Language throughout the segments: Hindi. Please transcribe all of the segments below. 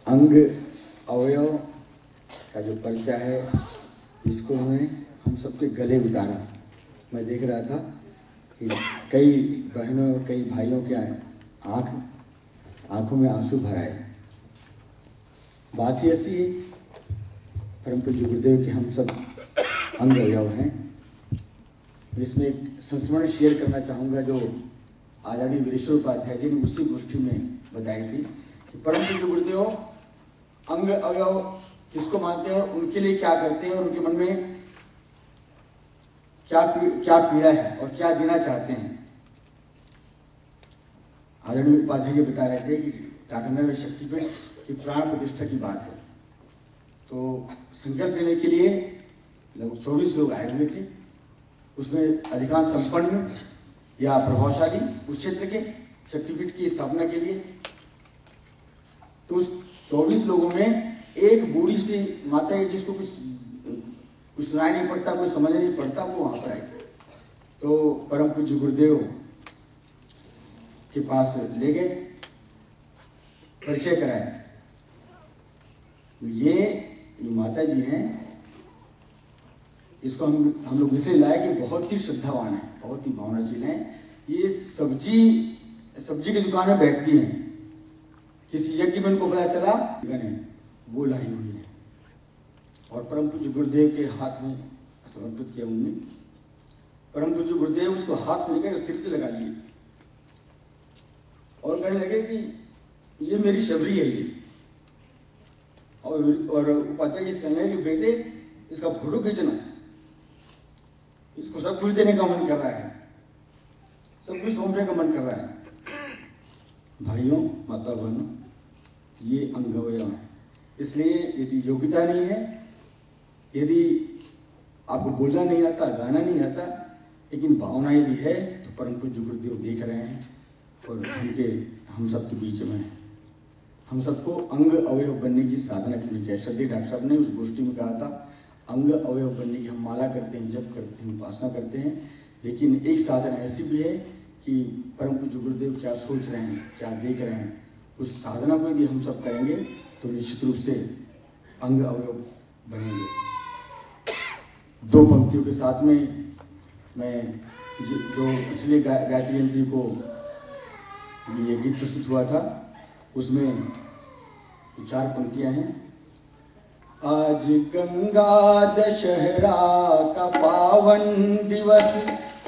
अंग अवयव का जो परिचय है इसको हम सबके गले उतारा। मैं देख रहा था कि कई बहनों कई भाइयों के आंखों में आंसू भर आए। बात ही ऐसी है, परम पूज्य गुरुदेव के हम सब अंग अवयव हैं। इसमें एक संस्मरण शेयर करना चाहूँगा जो आदरणीय वीरेश्वर उपाध्याय जी ने उसी गोष्ठी में बताई थी कि परम पूज्य गुरुदेव अंग अवयव किसको मानते हैं और उनके लिए क्या करते हैं और उनके मन में क्या पीड़ा है और क्या देना चाहते हैं। आदरणीय उपाध्याय जी बता रहे थे कि टाटानगर शक्तिपीठ की प्राण प्रतिष्ठा की बात है, तो संकल्प लेने के लिए लगभग 24 लोग आए हुए थे। उसमें अधिकांश संपन्न या प्रभावशाली उस क्षेत्र के शक्तिपीठ की स्थापना के लिए। तो उस 24 लोगों में एक बूढ़ी सी माता है जिसको कुछ सुनाई नहीं पड़ता, कोई समझ नहीं पड़ता, वो वहां पर आई। तो परम पूज्य गुरुदेव के पास ले गए, परिचय कराया। ये माता जी हैं, इसको हम लोग इसलिए लाए कि बहुत ही श्रद्धावान है, बहुत ही भावनाशील है। ये सब्जी की दुकान में बैठती हैं। किसी यज्ञ में उनको पता चला वो लाई हुई है और परम पूज्य गुरुदेव के हाथ में समर्पित किया उन्होंने। परम पूज्य गुरुदेव उसको हाथ में लेकर स्थिर से लगा लिए और कहने लगे कि ये मेरी शबरी है ये। और उपाध्याय जी कहने लगे कि बेटे इसका फोटो खींचना, इसको सब कुछ देने का मन कर रहा है, सब कुछ सौंपने का मन कर रहा है। भाइयों माता बहनों, ये अंग अवयव है। इसलिए यदि योग्यता नहीं है, यदि आपको बोलना नहीं आता, गाना नहीं आता, लेकिन भावना यदि है, तो परम पूज्य गुरुदेव देख रहे हैं और हम सबके बीच में है। हम सबको अंग अवयव बनने की साधना करनी चाहिए। श्रद्धेय डॉक्टर साहब ने उस गोष्ठी में कहा था, अंग अवयव बनने की हम माला करते हैं, जप करते हैं, उपासना करते हैं, लेकिन एक साधना ऐसी भी है कि परम पूज्य गुरुदेव क्या सोच रहे हैं, क्या देख रहे हैं। उस साधना को यदि हम सब करेंगे तो निश्चित रूप से अंग अवयव बनेंगे। दो पंक्तियों के साथ में मैं जो पिछले गायत्री जयंती को ये गीत प्रस्तुत हुआ था, उसमें 4 पंक्तियां हैं। आज गंगा दशहरा का पावन दिवस,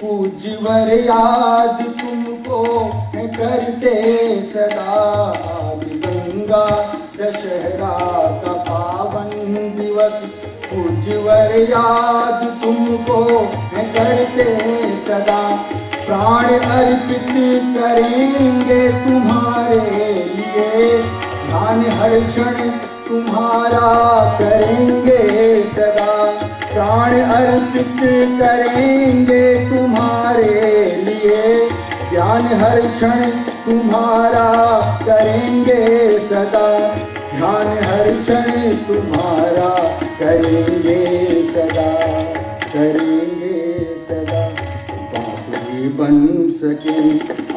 पूज्यवर याद तुमको करते सदा। आज गंगा दशहरा का पावन दिवस, पूज्यवर याद तुमको करते सदा। प्राण अर्पित करेंगे तुम्हारे लिए, ध्यान हर क्षण तुम्हारा करेंगे सदा। प्राण अर्पित करेंगे तुम्हारे लिए, ध्यान हर क्षण तुम्हारा करेंगे सदा। ध्यान हर क्षण तुम्हारा करेंगे सदा, करेंगे सदा। बांसुरी बन सके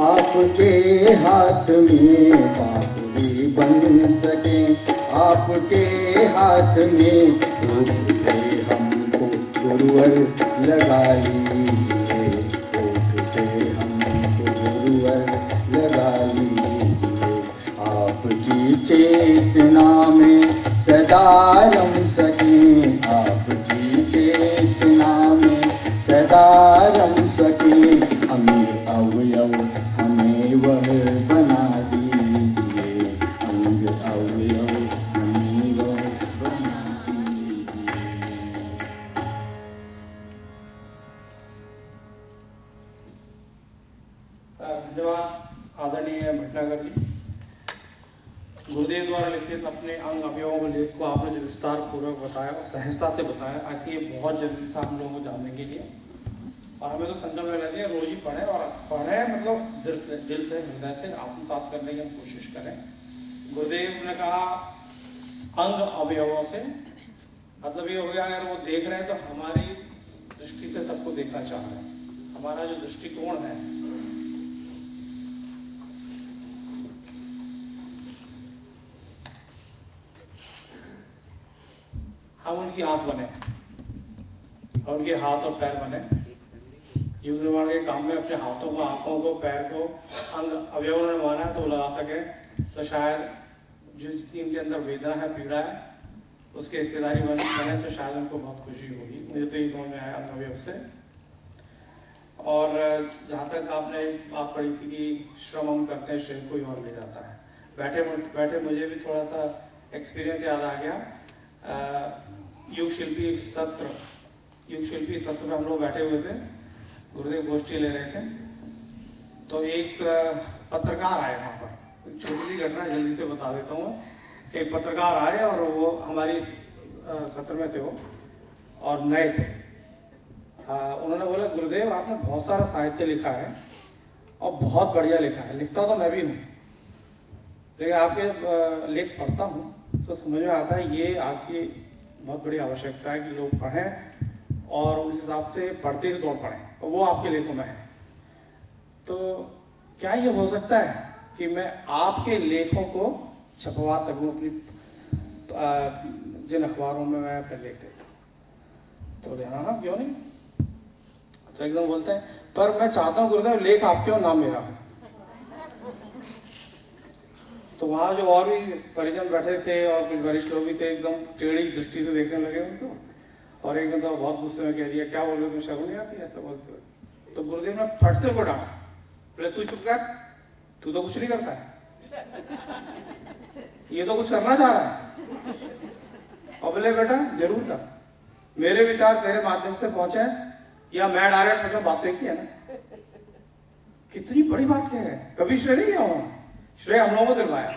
आपके हाथ में, बांसुरी बन सके आपके हाथ में। रूप से हमको गुरुवर लगा लीजिए, रूप से हमको गुरुवर लगा लीजिए। आपकी चेतना में सदा रम सके, आपकी चेतना में सदा रम सके। अंग अवयव हमें वह बना दीजिए, अंग अवयव हमें वह बना दीजिए। धन्यवाद आदरणीय भटनागर जी। गुरुदेव द्वारा लिखित अपने अंग अवयवों को लेख को आपने जो विस्तार पूर्वक बताया और सहजता से बताया, आई थिंक ये बहुत जरूरी था हम लोगों को जानने के लिए। और हमें तो संकल्प लेना चाहिए रोज ही पढ़ें, और पढ़ें मतलब दिल से हृदय से आत्मसात करने की हम कोशिश करें। गुरुदेव ने कहा अंग अवयवों से, मतलब ये हो गया अगर वो देख रहे हैं तो हमारी दृष्टि से सबको देखना चाह रहे हैं। हमारा जो दृष्टिकोण है, हम उनकी आंख बने और उनके हाथ और पैर बने। युग निर्माण के काम में अपने हाथों को, आंखों को, पैर को, अंग अवयवों ने माना है तो लगा सके, तो शायद जो जितनी उनके अंदर वेदना है, पीड़ा है, उसके हिस्सेदारी बने तो शायद उनको बहुत खुशी होगी। मुझे तो ये समझ में आया अंग अवयव से। और जहाँ तक आपने बात पढ़ी थी कि श्रम हम करते हैं, श्रम कोई और ले जाता है। बैठे बैठे मुझे भी थोड़ा सा एक्सपीरियंस याद आ गया। युग शिल्पी सत्र में हम लोग बैठे हुए थे, गुरुदेव गोष्ठी ले रहे थे, तो एक पत्रकार आए वहाँ पर। एक छोटी सी घटना जल्दी से बता देता हूँ। एक पत्रकार आए और वो हमारी सत्र में थे वो, और नए थे। उन्होंने बोला, गुरुदेव आपने बहुत सारा साहित्य लिखा है और बहुत बढ़िया लिखा है। लिखता तो मैं भी हूँ, लेकिन आपके लेख पढ़ता हूँ तो समझ में आता है ये आज की बहुत बड़ी आवश्यकता है कि लोग पढ़ें और उस हिसाब से पढ़ते ही तौर पढ़ें, और वो आपके लेखों में है। तो क्या ये हो सकता है कि मैं आपके लेखों को छपवा सकूं अपनी जिन अखबारों में मैं अपने लेख देता हूँ? तो बोले हाँ, क्यों नहीं। तो एकदम बोलते हैं, पर मैं चाहता हूँ गुरुदेव लेख आपके और नाम मेरा हो। तो वहाँ जो और भी परिजन बैठे थे और कुछ वरिष्ठ लोग भी थे, एकदम टेढ़ी दृष्टि से देखने लगे उनको, और एकदम तो बहुत गुस्से में कह दिया, क्या बोल रहे हो, शर्म नहीं आती ऐसा बोलते हुए। तो गुरुदेव ने फट से को डांटा, बोले तू चुप कर, तू तो कुछ नहीं करता है, ये तो कुछ करना चाह रहा है। और बोले बेटा जरूर कर, मेरे विचार तेरे माध्यम से पहुंचे या मैं डायरेक्ट मतलब बातें की है ना। कितनी बड़ी बात है, कभी श्रेय नहीं लिया हूं, श्रेय हम लोगों को दिलवाया।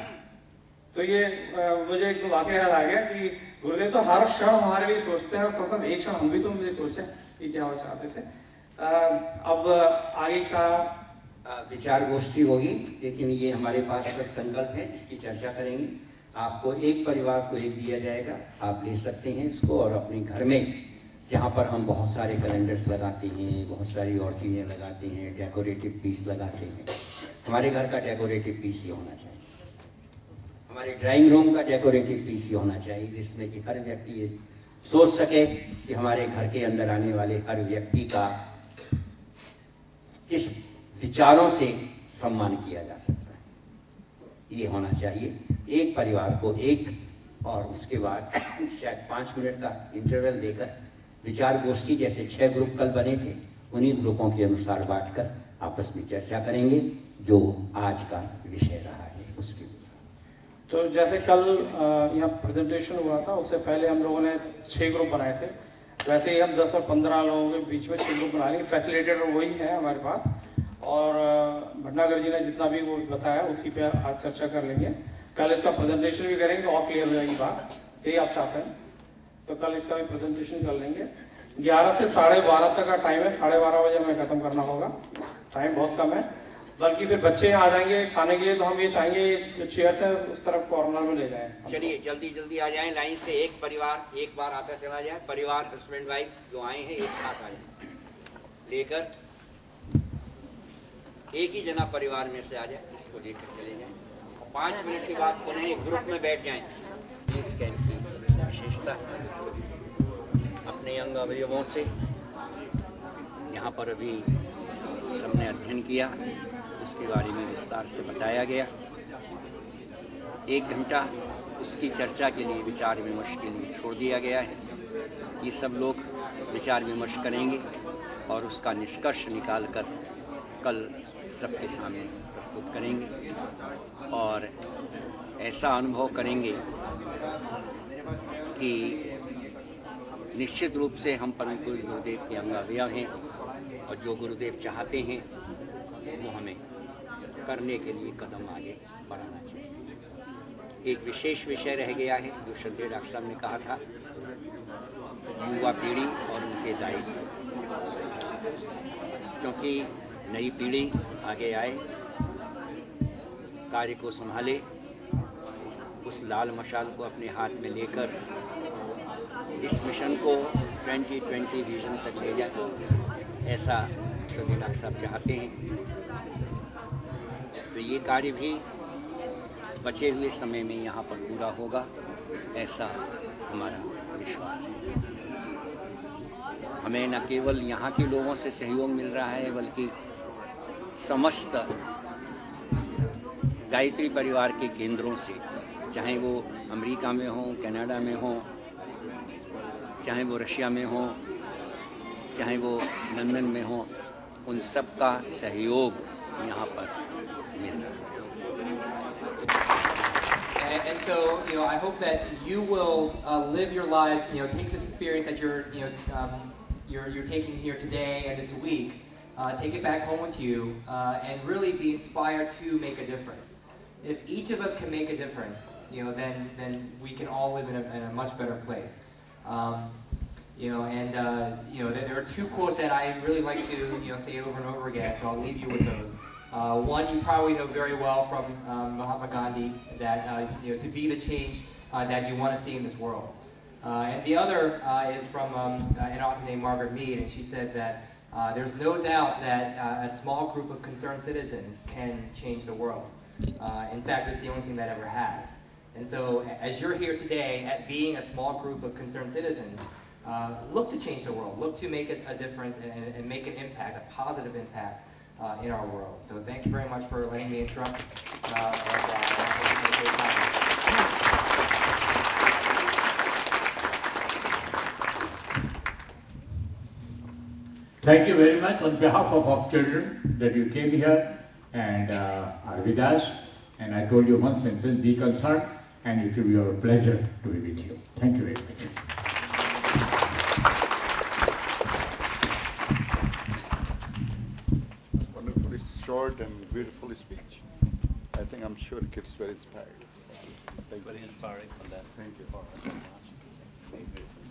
तो ये मुझे एक वाकया याद आ गया कि गुरुदेव तो हर क्षण हमारे लिए सोचते हैं, और प्रथम एक क्षण हम भी तो मुझे सोचे कि क्या वो चाहते थे। अब आगे का विचार गोष्ठी होगी, लेकिन ये हमारे पास संकल्प है, इसकी चर्चा करेंगे। आपको एक परिवार को एक दिया जाएगा, आप ले सकते हैं इसको, और अपने घर में जहाँ पर हम बहुत सारे कैलेंडर्स लगाते हैं, बहुत सारी और चीज़ें लगाते हैं, डेकोरेटिव पीस लगाते हैं, हमारे घर का डेकोरेटिव पीस ये होना चाहिए, हमारे ड्राइंग रूम का डेकोरेटिव पीस ये होना चाहिए, जिसमें कि हर व्यक्ति ये सोच सके कि हमारे घर के अंदर आने वाले हर व्यक्ति का किस विचारों से सम्मान किया जा सकता है। ये होना चाहिए एक परिवार को एक, और उसके बाद शायद 5 मिनट का इंटरवल देकर विचार गोष्ठी, जैसे 6 ग्रुप कल बने थे, उन्हीं ग्रुपों के अनुसार बांटकर आपस में चर्चा करेंगे जो आज का विषय रहा है उसके। तो जैसे कल यहाँ प्रेजेंटेशन हुआ था, उससे पहले हम लोगों ने 6 ग्रुप बनाए थे। वैसे ही हम 10 और 15 लोगों के बीच में 6 ग्रुप बना लेंगे। फैसिलिटेटर वही है हमारे पास, और भटनागर जी ने जितना भी वो बताया उसी पे आज चर्चा कर लेंगे। कल इसका प्रेजेंटेशन भी करेंगे तो और क्लियर हो जाएगी बात, यही आप चाहते हैं। तो कल इसका भी प्रेजेंटेशन कर लेंगे। 11 से 12:30 तक का टाइम है, 12:30 बजे हमें खत्म करना होगा, टाइम बहुत कम है। बल्कि फिर बच्चे आ जाएंगे खाने के लिए, तो हम ये चाहेंगे जो चेयर्स है उस तरफ कॉर्नर में ले जाएं। चलिए जल्दी जल्दी आ जाएं, लाइन से एक परिवार एक बार आता चला जाए। परिवार हस्बैंड वाइफ जो आए हैं एक साथ आ जाए, लेकर एक ही जना परिवार में से आ जाए, इसको लेकर चले जाएं। 5 मिनट के बाद पुनः एक ग्रुप में बैठ जाएं। एक कैंप की विशेषता अपने अंग अवयवों से यहाँ पर अभी सबने अध्ययन किया, उसके बारे में विस्तार से बताया गया। 1 घंटा उसकी चर्चा के लिए, विचार विमर्श के लिए छोड़ दिया गया है। ये सब लोग विचार विमर्श करेंगे और उसका निष्कर्ष निकालकर कल सबके सामने प्रस्तुत करेंगे, और ऐसा अनुभव करेंगे कि निश्चित रूप से हम परम पूज्य गुरुदेव के अंग अवयव हैं, और जो गुरुदेव चाहते हैं वो हमें करने के लिए कदम आगे बढ़ाना चाहिए। एक विशेष विषय रह गया है जो श्रद्धेय डॉक्टर साहब ने कहा था, युवा पीढ़ी और उनके दायित्व, क्योंकि नई पीढ़ी आगे आए, कार्य को संभाले, उस लाल मशाल को अपने हाथ में लेकर इस मिशन को 2020 विजन तक ले जाए, ऐसा श्रद्धेय डॉक्टर साहब चाहते हैं। तो ये कार्य भी बचे हुए समय में यहाँ पर पूरा होगा, ऐसा हमारा विश्वास है। हमें न केवल यहाँ के लोगों से सहयोग मिल रहा है, बल्कि समस्त गायत्री परिवार के केंद्रों से, चाहे वो अमेरिका में हो, कनाडा में हो, चाहे वो रशिया में हो, चाहे वो लंदन में हो, उन सब का सहयोग यहाँ पर मिल रहा है। And so, I hope that you will live your lives, take this experience that you're taking here today and this week, take it back home with you, and really be inspired to make a difference. If each of us can make a difference, then we can all live in a much better place. There are two quotes that I really like to say over and over again, so I'll leave you with those. One you probably know very well from Mahatma Gandhi, that to be the change that you want to see in this world. And the other is from an author named Margaret Mead, and she said that there's no doubt that a small group of concerned citizens can change the world. In fact, it's the only thing that ever has. And so, as you're here today, at being a small group of concerned citizens, look to change the world, look to make a difference and make an impact, a positive impact in our world. So thank you very much for letting me interrupt. Thank you very much on behalf of our children that you came here and are with us. And I told you one sentence, be concerned, and it will be our pleasure to be with you. Thank you very much. Wonderfully short and beautiful speech. I think I'm sure kids were inspired. Thank you. Very inspiring for that. Thank you. For us so much. Very grateful.